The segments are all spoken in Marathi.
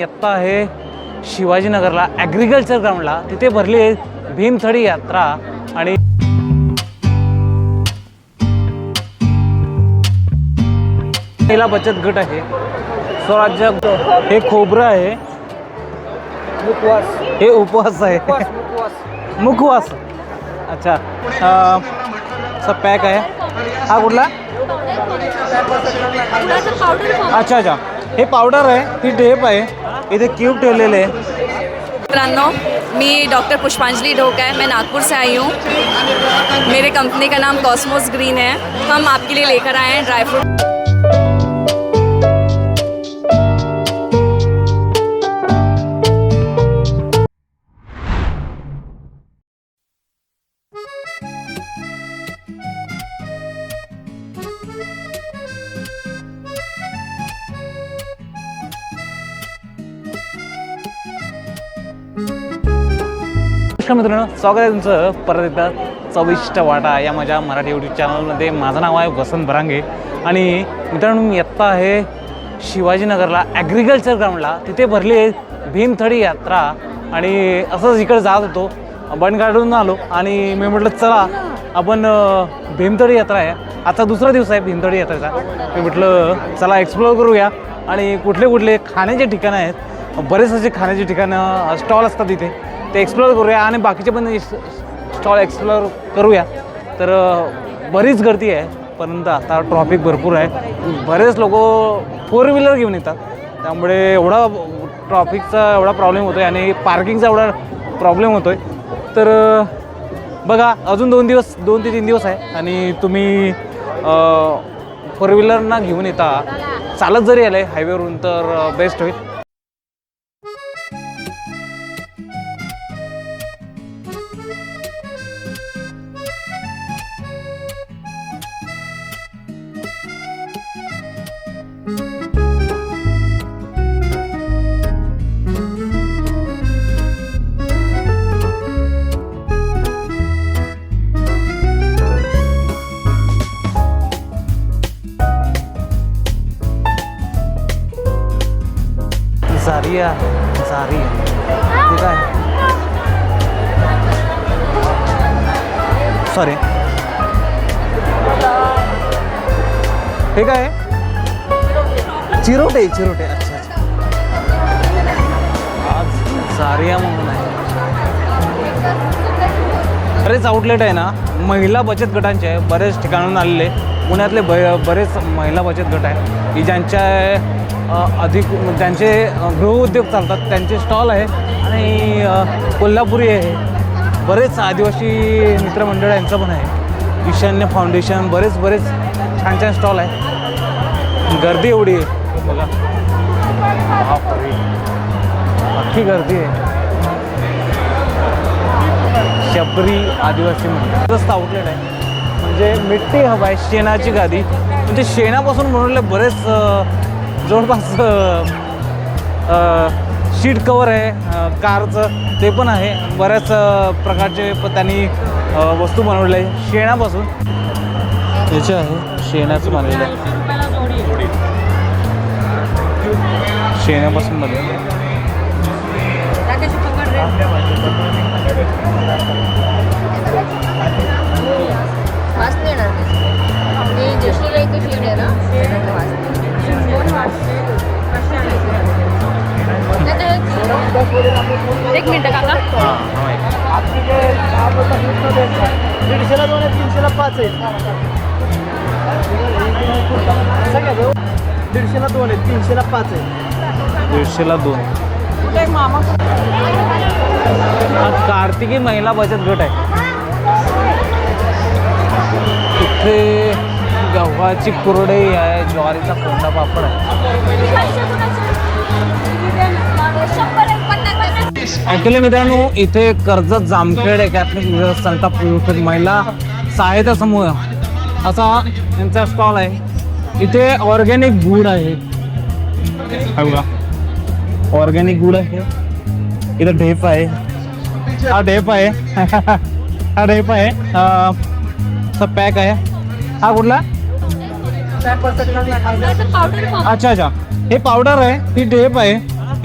आत्ता आहे शिवाजीनगरला ॲग्रिकल्चर ग्राउंडला, तिथे भरली आहे भीमथडी यात्रा आणि महिला बचत गट आहे, स्वराज्य, हे खोबरं आहे, हे उपवास आहे, मुखवास, अच्छा, सब पॅक आहे, हा कुठला, अच्छा अच्छा, हे पावडर आहे, ही टेप आहे, इथे क्यूब ठेवलेले आहे. मित्रांनो, मी डॉक्टर पुष्पांजलि ढोक है, मैं नागपुर से आई हूँ. मेरे कंपनी का नाम कॉस्मोस ग्रीन है. हम आपके लिए लेकर आए हैं ड्राई फ्रूट. मित्रांनो, स्वागत आहे तुमचं परत एकदा चविष्ट वाटा या माझ्या मराठी यूट्यूब चॅनलमध्ये. माझं नाव आहे वसंत भरांगे आणि मित्रांनो, मी आत्ता आहे शिवाजीनगरला ॲग्रिकल्चर ग्राउंडला, तिथे भरली आहे भीमथडी यात्रा आणि असंच इकडे जात होतो, बंड गाडून आलो आणि मी म्हटलं चला आपण भीमथडी यात्रा आहे, आता दुसरा दिवस आहे भीमथडी यात्रेचा, मी म्हटलं चला एक्सप्लोअर करूया आणि कुठले कुठले खाण्याचे ठिकाणं आहेत, बरेच असे खाण्याचे ठिकाणं स्टॉल असतात तिथे, ते एक्सप्लोअर करूया आणि बाकीचे पण स्टॉल एक्सप्लोअर करूया. तर बरीच गर्दी आहे, परंतु आता ट्रॉफिक भरपूर आहे, बरेच लोक फोर व्हीलर घेऊन येतात, त्यामुळे एवढा ट्रॉफिकचा एवढा प्रॉब्लेम होतो आहे आणि पार्किंगचा एवढा प्रॉब्लेम होतो आहे. तर बघा, अजून 2 ते 3 दिवस आहे आणि तुम्ही फोर व्हीलरना घेऊन येता, चालत जरी आले हायवेवरून तर बेस्ट होईल. जारिया ठीक आहे, सॉरी ठीक आहे, चिरोटे अच्छा अच्छा, आज जारिया म्हणून आहे. बरेच आउटलेट आहे ना महिला बचत गटांचे आहे, बरेच ठिकाणून आलेले, पुण्यातले बरेच महिला बचत गट आहे की ज्यांच्या ज्यांचे गृहउद्योग चालतात, त्यांचे स्टॉल आहे आणि कोल्हापुरी आहे, बरेच आदिवासी मित्रमंडळ यांचं पण आहे, ईशान्य फाउंडेशन, बरेच छान स्टॉल आहे. गर्दी एवढी आहे बघा, अख्खी गर्दी आहे. शबरी आदिवासी मंडळ आउटलेट आहे, म्हणजे मिट्टी हवा आहे, शेणाची गादी, म्हणजे शेणापासून बनवलेले बरेच जवळपास शीट कवर आहे कारचं, ते पण आहे, बऱ्याच प्रकारचे त्यांनी वस्तू बनवलेले आहे शेणापासून. याचे आहे शेणाचं बनलेलं आहे, शेणापासून बनलेलं आहे. एक मिनट काका, 150ला 2 आहे, 300ला 5 आहे, 150ला 2 आहे, 300ला 5 आहे, 150ला 2. हा कार्तिकी महिला बचत गट आहे, इथे गव्हाची कुरडई आहे, ज्वारीचा कोंडा पापड आहे. ॲक्च्युली मित्रांनो, इथे कर्जत जामखेड एकात्मिक संताप महिला सहायता समूह असा यांचा स्टॉल आहे. इथे ऑर्गॅनिक गुड आहे, बघा ऑर्गॅनिक गुड आहे, इथं ढेप आहे, हा ढेप आहे हा ढेप आहे, सब पॅक आहे, हा कुठला, अच्छा अच्छा, हे पावडर आहे, ही ढेप आहे,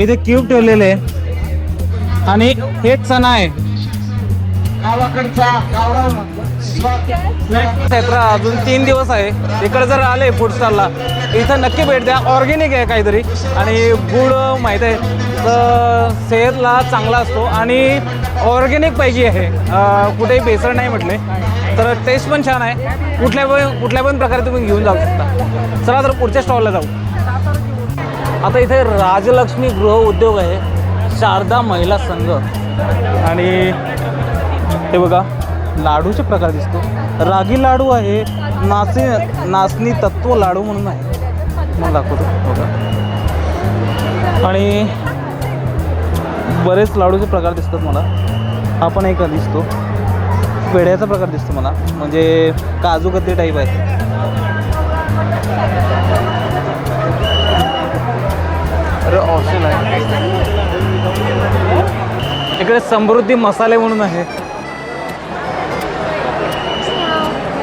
इथे क्यूब ठेवलेले आहे आणि हे चणा आहे. क्षेत्र अजून 3 दिवस आहे. इकडे जर आले फूड स्टॉलला इथं नक्की भेट द्या. ऑर्गेनिक आहे काहीतरी आणि गुड माहीत आहे तर सेहतला चांगला असतो आणि ऑर्गेनिक पैकी आहे. कुठेही भेसळ नाही म्हटले तर टेस्ट पण छान आहे. कुठल्या पण प्रकारे तुम्ही घेऊन जाऊ शकता. चला तर पुढच्या स्टॉलला जाऊ. आता इथे राजलक्ष्मी गृह उद्योग आहे, शारदा महिला संघ आणि हे बघा लाडूचे प्रकार दिसतो. रागी लाडू आहे, नाचणी तत्व लाडू म्हणून आहे. मग दाखवतो बघा. आणि बरेच लाडूचे प्रकार दिसतात मला. हा पण एक दिसतो. पेढ्याचा प्रकार दिसतो मला, म्हणजे काजू कतली टाईप आहे. ऑप्शन आहे इकडे. समृद्धी मसाले म्हणून आहे.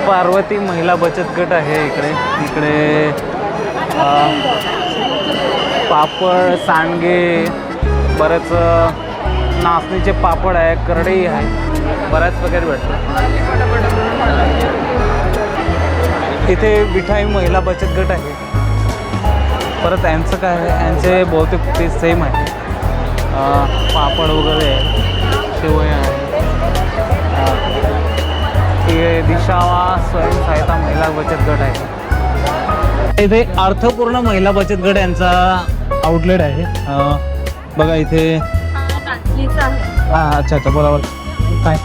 पार्वती महिला बचत गट आहे इकडे. पापड, सांडगे, बरेच नाचणीचे पापड आहे, करडई आहे, बऱ्याच प्रकारे भेटतात. इथे विठाई महिला बचत गट आहे. परत यांचं काय आहे, यांचे बहुतेक ते सेम आहे. पापड वगैरे आहे, शेवया आहे. हे दिशावा स्वयंसहायता महिला बचत गट आहे. इथे अर्थपूर्ण महिला बचत गट यांचा आउटलेट आहे. बघा इथे. हां अच्छा अच्छा बरोबर. काय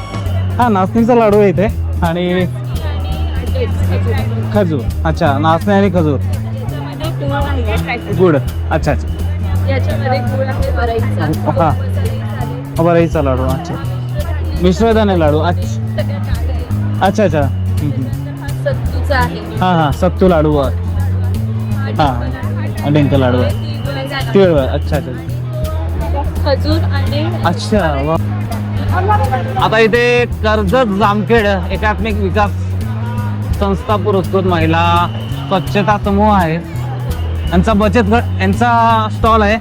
हां नाचणीचा लाडू आहे इथे आणि खजूर. अच्छा नाचणी आणि खजूर गुड. अच्छा अच्छा हां बराईचा लाडू. अच्छा मिश्रदाणे लाडू. अच्छा अच्छा हां हां सत्तू लाडू आहे. हां डिंक लाडू आहे. तिळ. अच्छा अच्छा अच्छा वा. आता इथे कर्जत जामखेड एकात्मिक विकास संस्था पुरस्कृत महिला स्वच्छता समूह आहे. यांचा बचत गट यांचा स्टॉल आहे.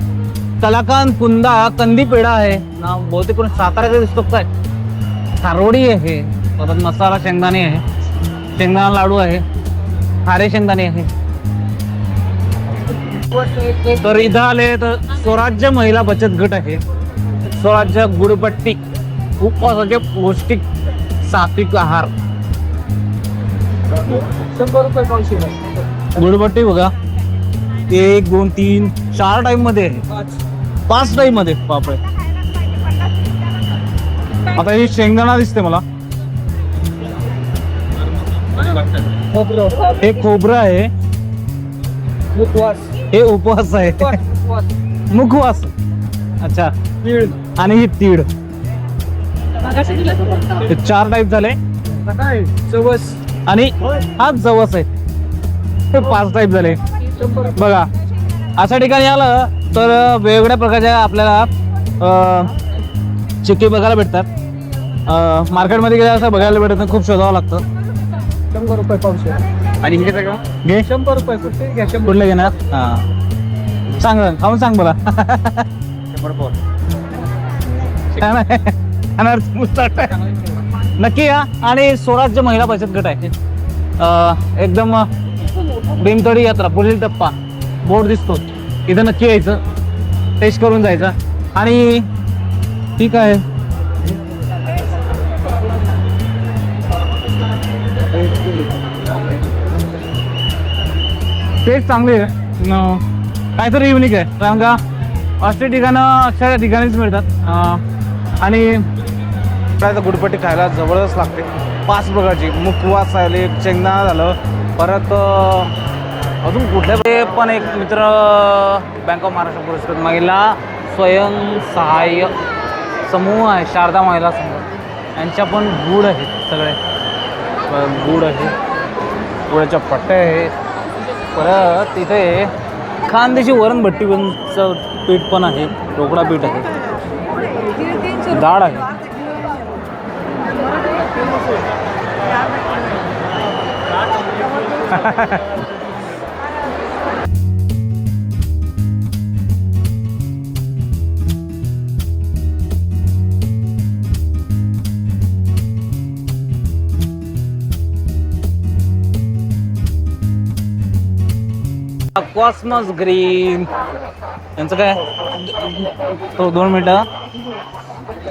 कलाकांत कुंदा कंदी पेढा आहे ना, बहुतेक कोण साताऱ्याचा दिसतो काय. खारोडी आहे. परत मसाला शेंगदाणे आहे, शेंगदाणा लाडू आहे, खारे शेंगदाणे आहे. तर इथं आले तर स्वराज्य महिला बचत गट आहे. स्वराज्य गुडपट्टी उपवासाचे पौष्टिक सात्विक आहार. 100 रुपये पावशे आहे. गुडपट्टी बघा 1 2 3 4 टाईम मध्ये आहे. 5 टाईम मध्ये बापरे. आता ही शेंगदाणा दिसते मला. हे खोबरं आहे. हे उपवास आहे. मुखवास. अच्छा तीळ आणि ही तीळ. हे 4 टाईप झाले. चवस आणि हा जवस आहे. हे 5 टाईप झाले. बघा अशा ठिकाणी आलं तर वेगवेगळ्या प्रकारच्या आपल्याला चिक्की बघायला भेटतात. मार्केटमध्ये गेल्या असं बघायला भेटत नाही, खूप शोधावं लागतं. 100 रुपये पावशे. आणि हे सगळं घे. 100 रुपये कुठे घ्या. 100 कुठलं घेणार. हां सांग खाऊन सांग मला. नक्की या. आणि स्वराज्य महिला बचत गट आहे. एकदम भीमतडी यात्रा पुढील टप्पा बोर्ड दिसतो इथं. नक्की यायचं, टेस्ट करून जायचं. आणि ठीक आहे टेस्ट चांगली आहे. काहीतरी युनिक आहे कारण का अशा ठिकाणं अशा ठिकाणीच मिळतात. आणि काय तर गुडपट्टी खायला जबरदस्त लागते. 5 प्रकारची. मुखवास आले, शेंगदाणा झालं, परत अजून कुठल्या पण एक मित्र बँक ऑफ महाराष्ट्र पुरस्कृत महिला स्वयंसहाय्य समूह आहे शारदा महिला संघ. यांच्या पण गुड आहेत सगळे. गुड आहे, गुळाच्या पट्ट्या आहेत. परत तिथे खानदेशी वरणभट्टी बनचं पीठ पण आहे, ढोकळा पीठ आहे, डाळ आहे. कॉस्मॉस ग्रीन यांचं काय तो 2 मिनिटं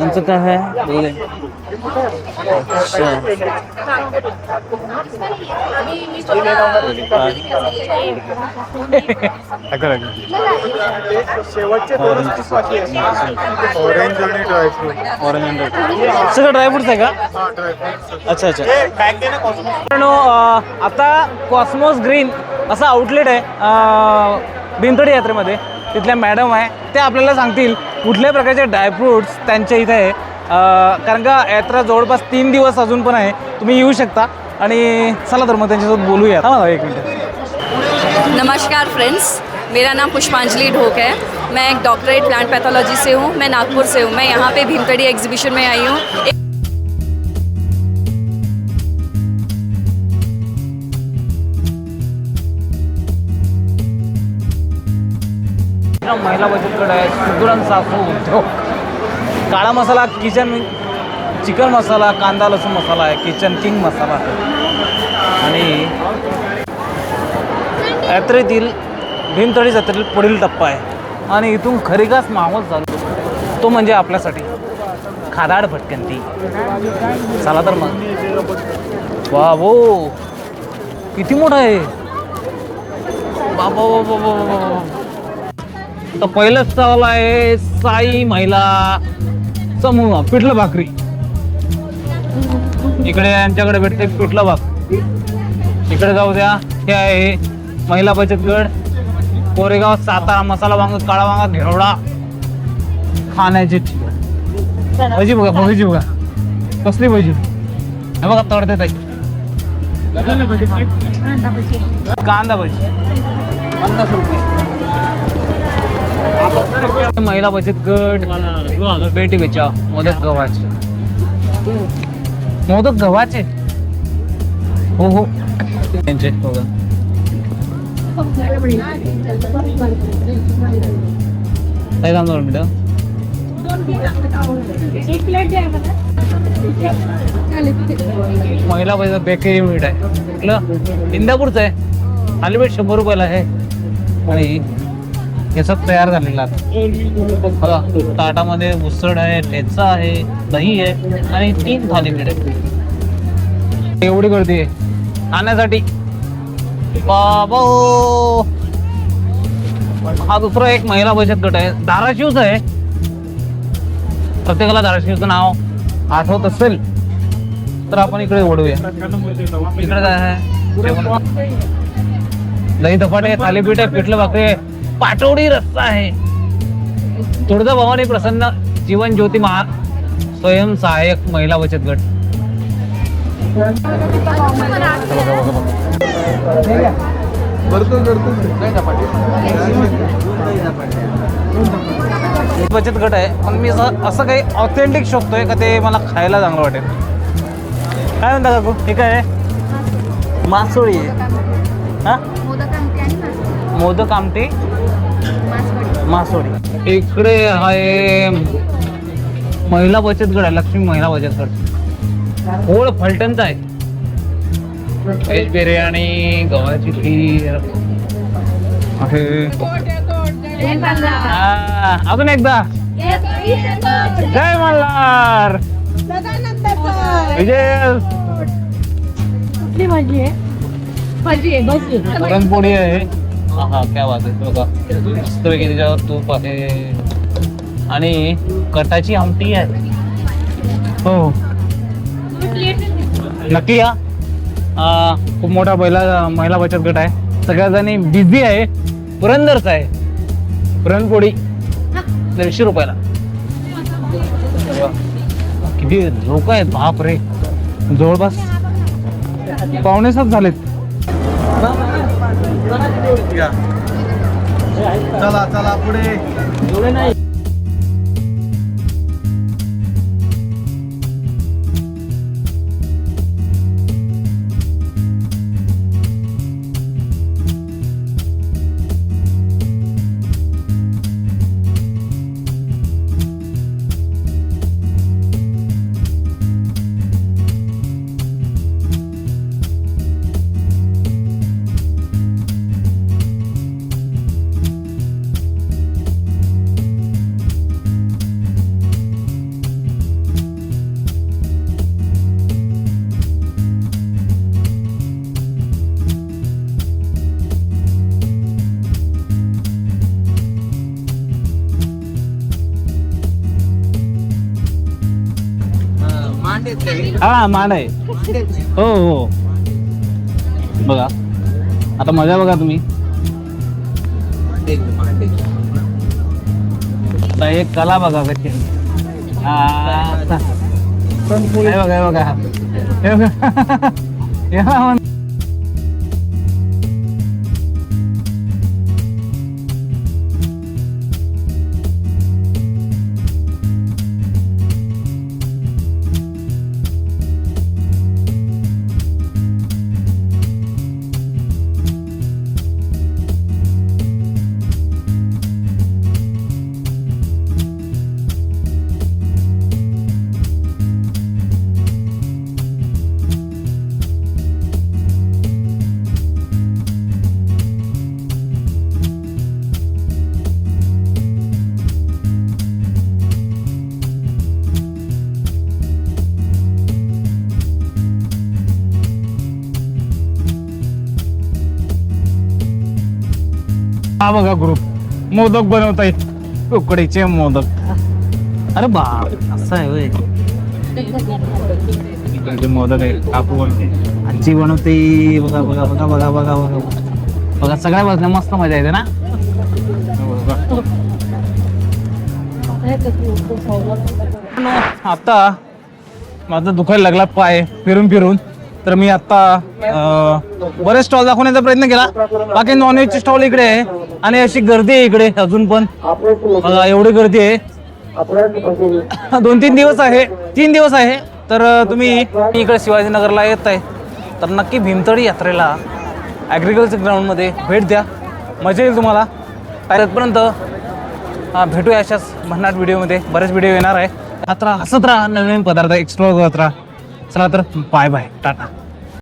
यांचं काय आहे बोले. शेवटचे 2 बाकी आहेत. ऑरेंज आणि ड्रायफ्रूट. ऑरेंज सगळं ड्रायफ्रूट्स आहे का? हा ड्रायफ्रूट. अच्छा अच्छा. पॅक दे ना कॉस्मो. मित्रांनो, आता कॉस्मॉस ग्रीन असं आउटलेट आहे भीमथडी यात्रेमध्ये. तिथल्या मॅडम आहे ते आपल्याला सांगतील कुठल्या प्रकारचे ड्रायफ्रूट्स त्यांच्या इथे आहे. कारण का यात्रा जवळपास 3 दिवस अजून पण आहे. तुम्ही येऊ शकता आणि चला तर मग त्यांच्यासोबत बोलूया. हां 1 मिनिट. नमस्कार फ्रेंड्स, मेरा नाम पुष्पांजलि ढोक है. मैं एक डॉक्टरेट प्लांट पैथोलॉजी से हूँ. मैं नागपुर से हूँ. मैं यहाँ पे भीमथड़ी एग्जीबिशन में आई हूँ. महिला बचत गट आहे. सुगरण सासू उद्योग. काळा मसाला, चिकन मसाला, कांदा लसूण मसाला आहे. किचन किंग मसाला आहे. आणि यात्रेतील भीमथडी जत्रेतील पुढील टप्पा आहे आणि इथून खरीगास माहोल चालू तो म्हणजे आपल्यासाठी खादाड भटकंती. चला तर मग. वा हो किती मोठा आहे बाबा बाबा बाबा. तर पहिलं स्टॉल आहे साई महिला समूह पिठलं भाकरी. इकडे यांच्याकडे भेटते पिठलं भाकरी. इकडे जाऊ द्या. हे आहे महिला बचत गट कोरेगाव सातारा. मसाला वांग, काळा वांगा, घेवडा खाण्याची भजी बघा. भजी बघा कसली भजी. हे बघा तळते ताई. कांदा भजी 50 रुपये. महिला बचत गट बेटी बचाव. मोदक गव्हाचे. मोदक गव्हाचे हो हो त्यांचे बघा. काय काम दोन मिनिटं. महिला बचत बेकरी मीठ आहे. इंदापूरचं आहे. थालीपीठ 100 रुपयाला आहे आणि हे सब तयार झालेलं आहे बघा. ताटामध्ये उसळ आहे, ठेचा आहे, दही आहे आणि 3 थालीपीठ आहे. एवढी गर्दी आहे खाण्यासाठी बाबा. हा दुसरा एक महिला बचत गट आहे. धाराशिवचा आहे. प्रत्येकाला धाराशिवचं नाव आठवत असेल तर आपण इकडे ओढूया. इकडे काय आहे दही धपाटे, थालीपीठ आहे, पिठलं भाकरी आहे, पाटोडी रस्सा आहे. तुळजा भवानी प्रसन्न जीवन ज्योती महा स्वयंसहाय्यक महिला बचत गट. बचत गट आहे पण मी असं काही ऑथेंटिक शोधतोय का ते मला खायला चांगलं वाटेल. काय म्हणता काकू हे काय आहे? मासोळी आहे. हा मोदक आमटी मासोळी. इकडे आहे महिला बचत गट आहे. लक्ष्मी महिला बचत गट. होळ फलटणचा आहे. व्हेज बिर्याणी, गव्हाची खीर आहे. अजून एकदा जय मल्हार. विजय पुरणपोळी आहे. हा क्या बात आहे बघा. मस्तपैकी त्याच्यावर तूप आहे आणि कटाची आमटी आहे. हो नक्की या. खूप मोठा महिला बचत गट आहे. सगळ्या जणी बिझी आहे. पुरंदरचा आहे. पुरणपोळी 150 रुपयाला. किती लोक आहेत बाप रे. जवळपास 6:45 झालेत. चला चला पुढे. हा मांड आहे. हो हो बघा आता मजा बघा तुम्ही. आता एक कला बघा कशी. हे बघा हे बघा हे बघा. या हा बघा ग्रुप मोदक बनवतायत. उकडीचे मोदक. अरे बाप असं आहे होय. इकडचे मोदक आहे काकू आजी बनवते. बघा बघा बघा बघा बघा बघा बघा सगळ्या बसण्या मस्त मजा येते ना. आता माझा दुखायला लागला पाय फिरून फिरून. तर मी आता बरेच स्टॉल दाखवण्याचा प्रयत्न केला. बाकी नॉनव्हेजचे स्टॉल इकडे आहे आणि अशी गर्दी आहे इकडे अजून पण. बघा एवढी गर्दी आहे. 2-3 दिवस आहे 3 दिवस आहे. तर तुम्ही इकडे शिवाजीनगरला येत आहे तर नक्की भीमतडी यात्रेला ॲग्रिकल्चर ग्राउंडमध्ये भेट द्या. मजा येईल तुम्हाला. त्यापर्यंत भेटूया अशाच भन्नाट व्हिडिओमध्ये. बरेच व्हिडिओ येणार आहे. हसत राहा नवीन पदार्थ एक्सप्लोअर करत राहा. चला तर बाय बाय टाटा.